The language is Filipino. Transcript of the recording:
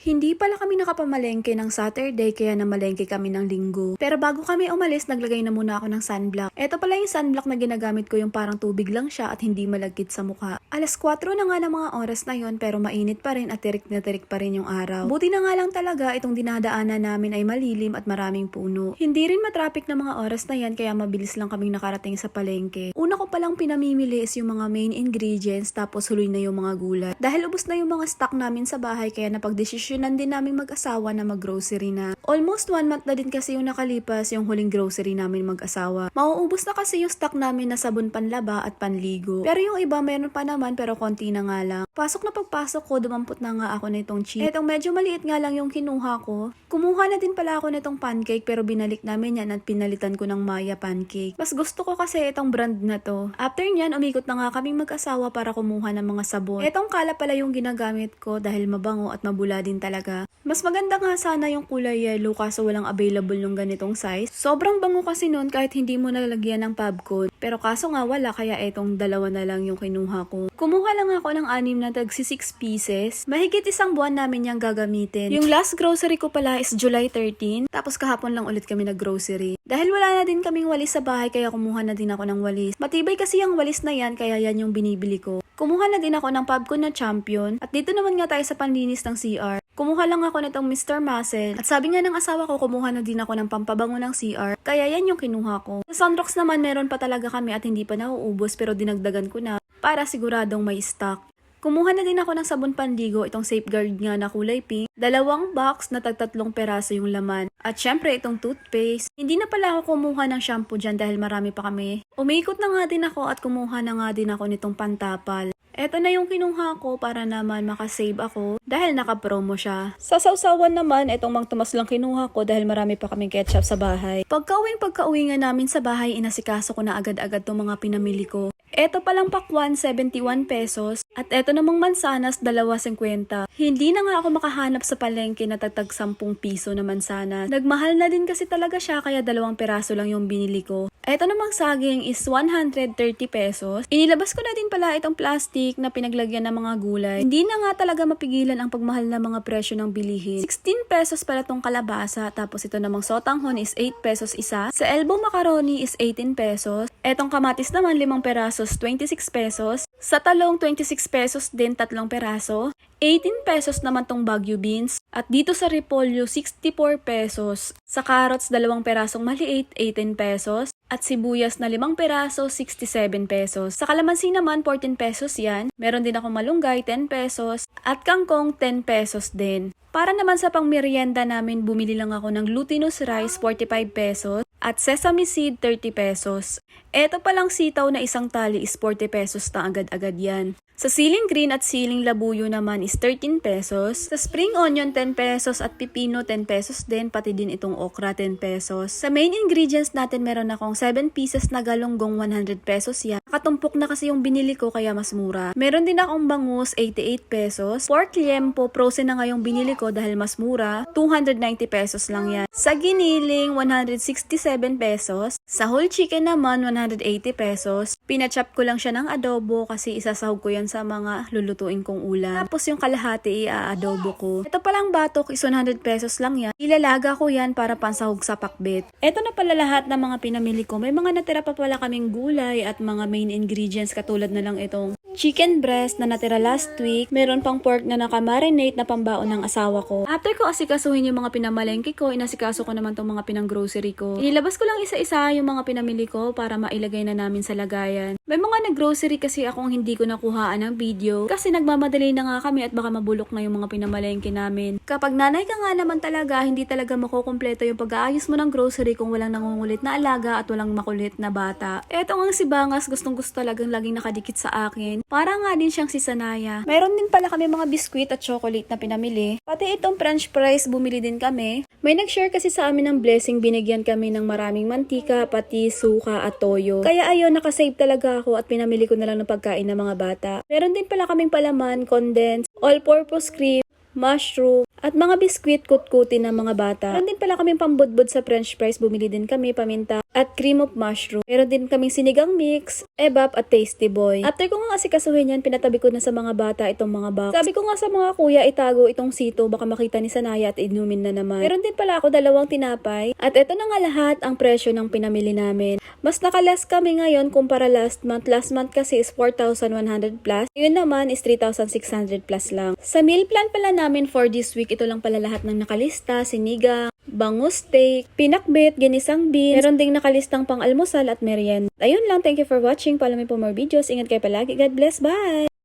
Hindi pala kami nakapamalengke ng Saturday kaya namalengke kami ng Linggo. Pero bago kami umalis, naglagay na muna ako ng sunblock. Ito pala yung sunblock na ginagamit ko, yung parang tubig lang siya at hindi malagkit sa mukha. Alas 4 na nga ng mga oras na yon pero mainit pa rin at tirik na tirik pa rin yung araw. Buti na nga lang talaga itong dinadaanan namin ay malilim at maraming puno. Hindi rin matraffic na mga oras na yan kaya mabilis lang kaming nakarating sa palengke. Una ko palang pinamimili is yung mga main ingredients tapos huloy na yung mga gulay. Dahil ubos na yung mga stock namin sa bahay kaya napagdesisyonan din namin mag-asawa na mag-grocery na. Almost 1 month na din kasi yung nakalipas yung huling grocery namin mag-asawa. Mauubos na kasi yung stock namin na sabon panlaba at panligo. Pero yung iba meron pa naman pero konti na nga lang. Pasok na pagpasok ko, dumampot na nga ako nitong cheese. Etong medyo maliit nga lang yung kinuha ko. Kumuha na din pala ako nitong pancake pero binalik namin yan at pinalitan ko ng Maya pancake. Mas gusto ko kasi itong brand na to. After nyan, umikot na nga kaming mag-asawa para kumuha ng mga sabon. Etong kala pala yung ginagamit ko dahil mabango at mabula din talaga. Mas maganda nga sana yung kulay yellow kaso walang available yung ganitong size. Sobrang bango kasi nun kahit hindi mo nalagyan ng pabcode. Pero kaso nga wala kaya etong dalawa na lang yung kinuha ko. Kumuha lang ako ng 6 na tag 6 pieces. Mahigit 1 buwan namin yung gagamitin. Yung last grocery ko pala is July 13. Tapos kahapon lang ulit kami nag-grocery. Dahil wala na din kaming walis sa bahay kaya kumuha na din ako ng walis. Matibay kasi yung walis na yan kaya yan yung binibili ko. Kumuha na din ako ng pabcode na Champion. At dito naman nga tayo sa panlinis ng CR. Kumuha lang ako nitong Mr. Muscle. At sabi nga ng asawa ko, kumuha na din ako ng pampabango ng CR. Kaya yan yung kinuha ko. Sa Sunrocks naman, meron pa talaga kami at hindi pa nauubos pero dinagdagan ko na para siguradong may stock. Kumuha na din ako ng sabon panligo, itong Safeguard nga na kulay pink. 2 box na tag 3 peraso yung laman. At syempre itong toothpaste. Hindi na pala ako kumuha ng shampoo dyan dahil marami pa kami. Umikot na nga din ako at kumuha na nga din ako nitong pantapal. Eto na yung kinuha ko para naman makasave ako dahil naka-promo siya. Sa sausawan naman, etong mangtumas lang kinuha ko dahil marami pa kaming ketchup sa bahay. Pagka-uwi nga namin sa bahay, inasikaso ko na agad-agad tong mga pinamili ko. Eto palang pakwan, 71 pesos. At eto namang mansanas, 2.50. Hindi na nga ako makahanap sa palengke na tagtag 10 piso na mansanas. Nagmahal na din kasi talaga siya kaya 2 peraso lang yung binili ko. Eto namang saging is 130 pesos. Inilabas ko na din pala itong plastic na pinaglagyan ng mga gulay. Hindi na nga talaga mapigilan ang pagmahal na mga presyo ng bilihin. 16 pesos pala tong kalabasa. Tapos ito namang sotanghon is 8 pesos isa. Sa elbow macaroni is 18 pesos. Etong kamatis naman 5 perasos, 26 pesos. Sa talong 26 pesos din 3 peraso. 18 pesos naman tong Baguio beans. At dito sa repolyo 64 pesos. Sa carrots 2 perasong maliit 18 pesos. At sibuyas na 5 peraso, 67 pesos. Sa kalamansi naman, 14 pesos yan. Meron din akong malunggay, 10 pesos. At kangkong, 10 pesos din. Para naman sa pangmerienda namin, bumili lang ako ng glutinous rice, 45 pesos. At sesame seed, 30 pesos. Eto palang sitaw na isang tali is 40 pesos na agad-agad yan. Sa siling green at siling labuyo naman is 13 pesos. Sa spring onion 10 pesos at pipino 10 pesos din, pati din itong okra 10 pesos. Sa main ingredients natin meron akong 7 pieces na galunggong 100 pesos yan. Nakatumpok na kasi yung binili ko kaya mas mura. Meron din akong bangus 88 pesos. Pork liempo frozen na nga yung binili ko dahil mas mura, 290 pesos lang yan. Sa giniling 167 pesos. Sa whole chicken naman 180 pesos. Pinachop ko lang siya ng adobo kasi isasahog ko yan sa mga lulutuin kong ulam. Tapos yung kalahati i-adobo ko. Ito palang batok is 100 pesos lang yan. Ilalaga ko yan para pansahog sa pakbet. Ito na pala lahat ng mga pinamili ko. May mga natira pa pala kaming gulay at mga main ingredients katulad na lang itong chicken breast na natira last week. Meron pang pork na nakamarinate na pambaon ng asawa ko. After ko asikasuhin yung mga pinamalengke ko, inasikaso ko naman tong mga pinang-grocery ko. Inilabas ko lang isa-isa yung mga pinamili ko para mailagay na namin sa lagayan. May mga nag-grocery kasi akong hindi ko nakuhaan ng video kasi nagmamadali na nga kami at baka mabulok na yung mga pinamalengke namin. Kapag nanay ka nga naman talaga, hindi talaga makukumpleto yung pag-aayos mo ng grocery kung walang nangungulit na alaga at walang makulit na bata. Eto ang si Bangas, gustong-gusto talagang laging nakadikit sa akin. Para nga din siyang si Sanaya. Mayroon din pala kami mga biskwit at chocolate na pinamili. Pati itong french fries, bumili din kami. May nag-share kasi sa amin ng blessing, binigyan kami ng maraming mantika, pati suka at toyo. Kaya ayun, nakasave talaga ako at pinamili ko na lang ng pagkain ng mga bata. Meron din pala kaming palaman, condensed, all-purpose cream, mushroom, at mga biskwit kut-kutin ng mga bata. Meron din pala kaming pambudbud sa french fries, bumili din kami, paminta, at cream of mushroom. Meron din kaming sinigang mix, ebap at tasty boy. After ko nga asikasuhin yan, pinatabi ko na sa mga bata itong mga box. Sabi ko nga sa mga kuya, itago itong sito, baka makita ni Sanaya at inumin na naman. Meron din pala ako 2 tinapay. At eto na nga lahat ang presyo ng pinamili namin. Mas nakalas kami ngayon kumpara last month. Last month kasi is 4,100 plus. Yun naman is 3,600 plus lang. Sa meal plan pala namin for this week, ito lang pala lahat ng nakalista. Sinigang, bangus steak, pinakbet, ginisang beans, meron ding nakalistang pang almusal at merienda. Ayun lang, thank you for watching. Follow me for more videos. Ingat kayo palagi. God bless. Bye!